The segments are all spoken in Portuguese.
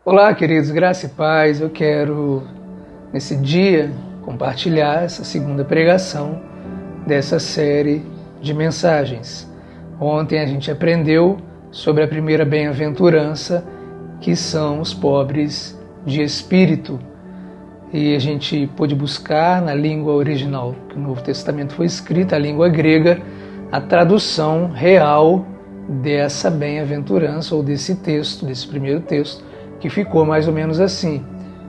Olá, queridos, graça e paz. Eu quero, nesse dia, compartilhar essa segunda pregação dessa série de mensagens. Ontem a gente aprendeu sobre a primeira bem-aventurança, que são os pobres de espírito. E a gente pôde buscar na língua original que o Novo Testamento foi escrito, a língua grega, a tradução real dessa bem-aventurança ou desse texto, desse primeiro texto, que ficou mais ou menos assim: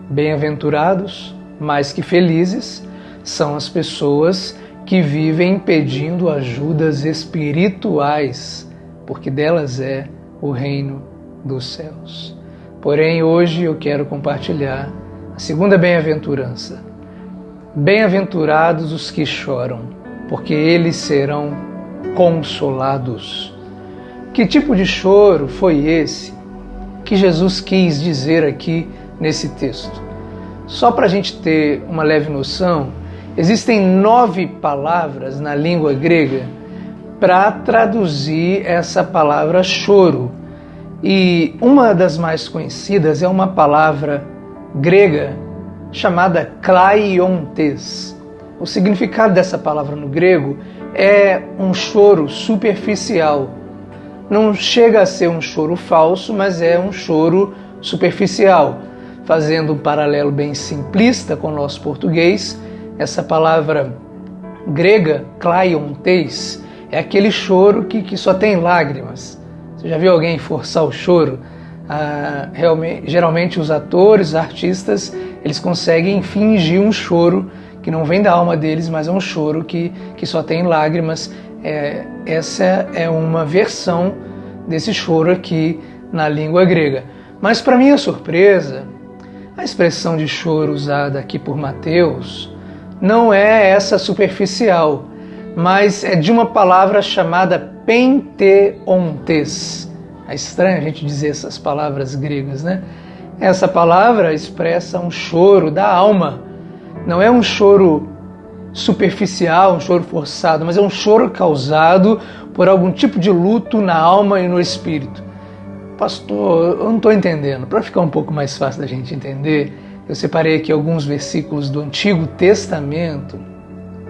bem-aventurados, mais que felizes, são as pessoas que vivem pedindo ajudas espirituais, porque delas é o reino dos céus. Porém, hoje eu quero compartilhar a segunda bem-aventurança. Bem-aventurados os que choram, porque eles serão consolados. Que tipo de choro foi esse que Jesus quis dizer aqui nesse texto? Só para a gente ter uma leve noção, existem 9 palavras na língua grega para traduzir essa palavra choro. E uma das mais conhecidas é uma palavra grega chamada klaiontes. O significado dessa palavra no grego é um choro superficial. Não chega a ser um choro falso, mas é um choro superficial. Fazendo um paralelo bem simplista com o nosso português, essa palavra grega, klaiontes, é aquele choro que só tem lágrimas. Você já viu alguém forçar o choro? Geralmente os atores, os artistas, eles conseguem fingir um choro que não vem da alma deles, mas é um choro que só tem lágrimas. Essa é uma versão desse choro aqui na língua grega. Mas, para minha surpresa, a expressão de choro usada aqui por Mateus não é essa superficial, mas é de uma palavra chamada penteontes. É estranho a gente dizer essas palavras gregas, né? Essa palavra expressa um choro da alma. Não é um choro superficial, um choro forçado, mas é um choro causado por algum tipo de luto na alma e no espírito. Pastor, eu não estou entendendo. Para ficar um pouco mais fácil da gente entender, eu separei aqui alguns versículos do Antigo Testamento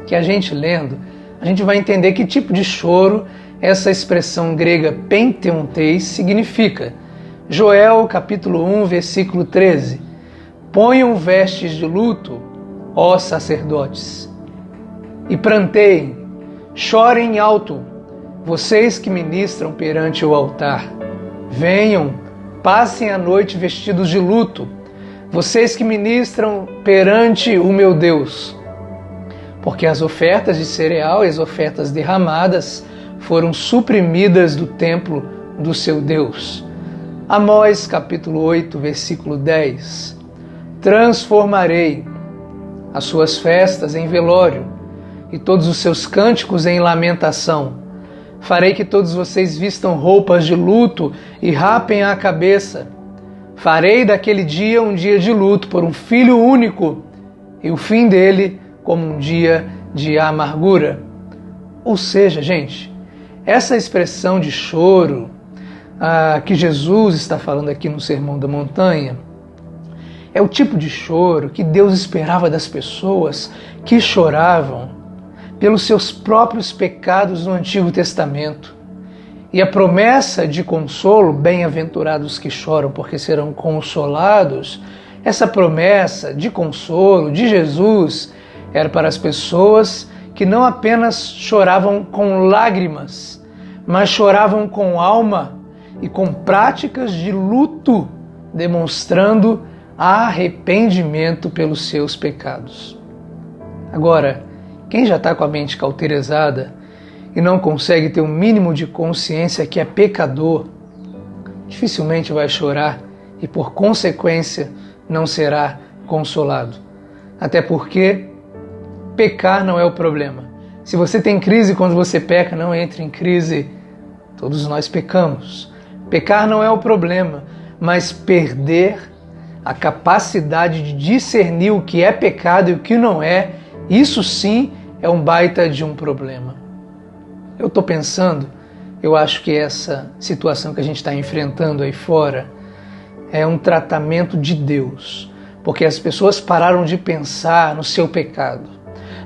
que a gente lendo, a gente vai entender que tipo de choro essa expressão grega penteontes significa. Joel capítulo 1, versículo 13. Ponham vestes de luto, ó sacerdotes, e pranteiem, chorem alto, vocês que ministram perante o altar. Venham, passem a noite vestidos de luto, vocês que ministram perante o meu Deus. Porque as ofertas de cereal e as ofertas derramadas foram suprimidas do templo do seu Deus. Amós capítulo 8, versículo 10. Transformarei as suas festas em velório e todos os seus cânticos em lamentação. Farei que todos vocês vistam roupas de luto e rapem a cabeça. Farei daquele dia um dia de luto por um filho único e o fim dele como um dia de amargura. Ou seja, gente, essa expressão de choro que Jesus está falando aqui no Sermão da Montanha é o tipo de choro que Deus esperava das pessoas que choravam pelos seus próprios pecados no Antigo Testamento. E a promessa de consolo, bem-aventurados que choram porque serão consolados, essa promessa de consolo de Jesus era para as pessoas que não apenas choravam com lágrimas, mas choravam com alma e com práticas de luto, demonstrando arrependimento pelos seus pecados. Agora, quem já está com a mente cauterizada e não consegue ter um mínimo de consciência que é pecador, dificilmente vai chorar e, por consequência, não será consolado. Até porque pecar não é o problema. Se você tem crise quando você peca, não entre em crise. Todos nós pecamos. Pecar não é o problema, mas perder a capacidade de discernir o que é pecado e o que não é, isso sim é um baita de um problema. Eu estou pensando, eu acho que essa situação que a gente está enfrentando aí fora é um tratamento de Deus, porque as pessoas pararam de pensar no seu pecado.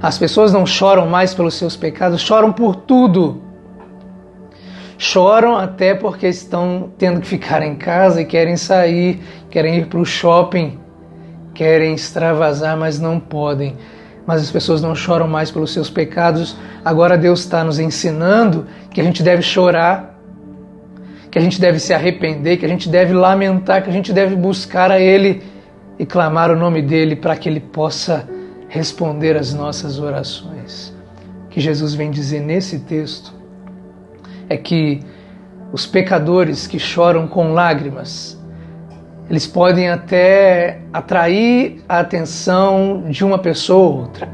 As pessoas não choram mais pelos seus pecados, choram por tudo. Choram até porque estão tendo que ficar em casa e querem sair, querem ir para o shopping, querem extravasar, mas não podem. Mas as pessoas não choram mais pelos seus pecados. Agora Deus está nos ensinando que a gente deve chorar, que a gente deve se arrepender, que a gente deve lamentar, que a gente deve buscar a Ele e clamar o nome dEle para que Ele possa responder às nossas orações. O que Jesus vem dizer nesse texto é que os pecadores que choram com lágrimas, eles podem até atrair a atenção de uma pessoa ou outra,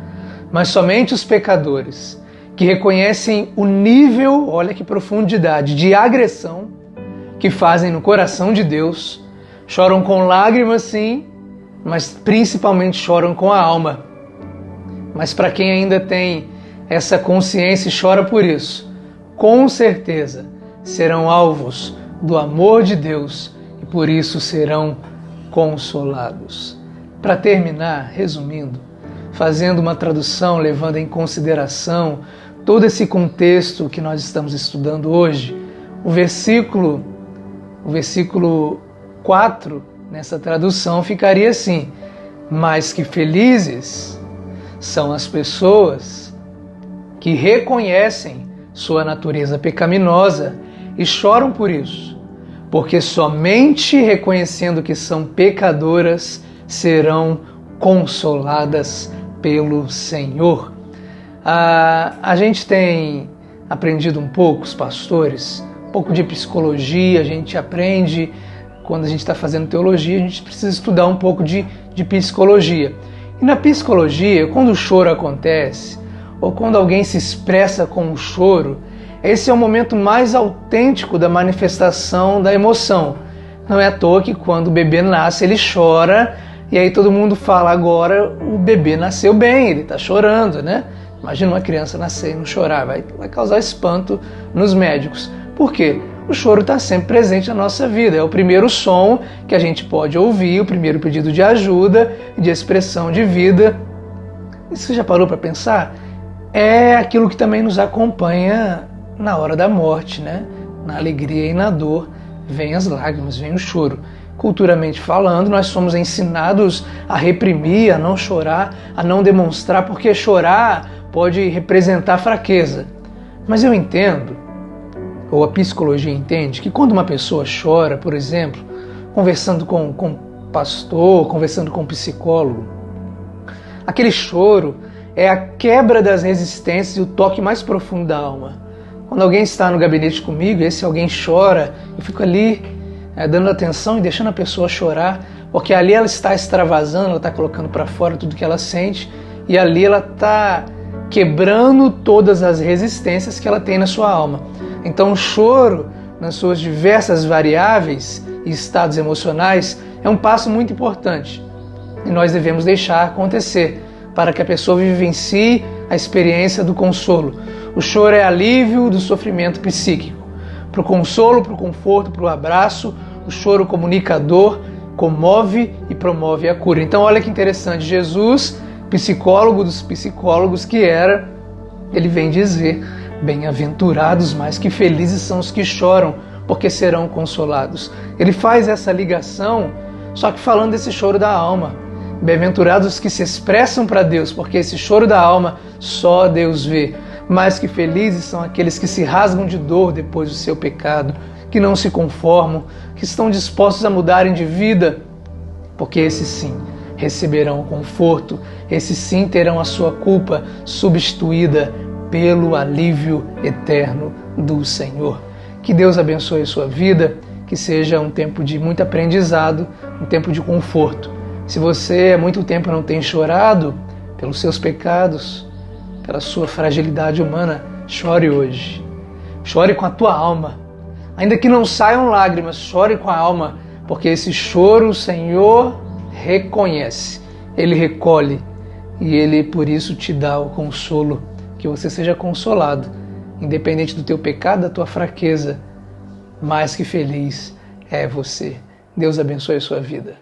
mas somente os pecadores que reconhecem o nível, olha que profundidade, de agressão que fazem no coração de Deus, choram com lágrimas sim, mas principalmente choram com a alma. Mas para quem ainda tem essa consciência e chora por isso, com certeza serão alvos do amor de Deus e por isso serão consolados. Para terminar, resumindo, fazendo uma tradução, levando em consideração todo esse contexto que nós estamos estudando hoje, o versículo 4, nessa tradução, ficaria assim: mas que felizes são as pessoas que reconhecem sua natureza pecaminosa e choram por isso, porque somente reconhecendo que são pecadoras serão consoladas pelo Senhor. A gente tem aprendido um pouco, os pastores, um pouco de psicologia, a gente aprende, quando a gente está fazendo teologia, a gente precisa estudar um pouco de psicologia. E na psicologia, quando o choro acontece, ou quando alguém se expressa com o choro, esse é o momento mais autêntico da manifestação da emoção. Não é à toa que quando o bebê nasce, ele chora, e aí todo mundo fala, agora o bebê nasceu bem, ele está chorando, né? Imagina uma criança nascer e não chorar, vai causar espanto nos médicos. Por quê? O choro está sempre presente na nossa vida, é o primeiro som que a gente pode ouvir, o primeiro pedido de ajuda, de expressão de vida. E você já parou para pensar? É aquilo que também nos acompanha na hora da morte, né? Na alegria e na dor, vem as lágrimas, vem o choro. Culturalmente falando, nós somos ensinados a reprimir, a não chorar, a não demonstrar, porque chorar pode representar fraqueza. Mas eu entendo, ou a psicologia entende, que quando uma pessoa chora, por exemplo, conversando com pastor, conversando com psicólogo, aquele choro é a quebra das resistências e o toque mais profundo da alma. Quando alguém está no gabinete comigo, e esse alguém chora, eu fico ali dando atenção e deixando a pessoa chorar, porque ali ela está extravasando, ela está colocando para fora tudo que ela sente, e ali ela está quebrando todas as resistências que ela tem na sua alma. Então o choro, nas suas diversas variáveis e estados emocionais, é um passo muito importante. E nós devemos deixar acontecer, para que a pessoa vivencie a experiência do consolo. O choro é alívio do sofrimento psíquico. Para o consolo, para o conforto, para o abraço, o choro comunicador comove e promove a cura. Então olha que interessante, Jesus, psicólogo dos psicólogos que era, ele vem dizer, bem-aventurados, mais que felizes são os que choram, porque serão consolados. Ele faz essa ligação, só que falando desse choro da alma. Bem-aventurados os que se expressam para Deus, porque esse choro da alma só Deus vê. Mais que felizes são aqueles que se rasgam de dor depois do seu pecado, que não se conformam, que estão dispostos a mudarem de vida, porque esses sim receberão conforto, esses sim terão a sua culpa substituída pelo alívio eterno do Senhor. Que Deus abençoe a sua vida, que seja um tempo de muito aprendizado, um tempo de conforto. Se você há muito tempo não tem chorado pelos seus pecados, pela sua fragilidade humana, chore hoje. Chore com a tua alma. Ainda que não saiam lágrimas, chore com a alma, porque esse choro o Senhor reconhece, Ele recolhe e Ele por isso te dá o consolo, que você seja consolado, independente do teu pecado, da tua fraqueza. Mais que feliz é você. Deus abençoe a sua vida.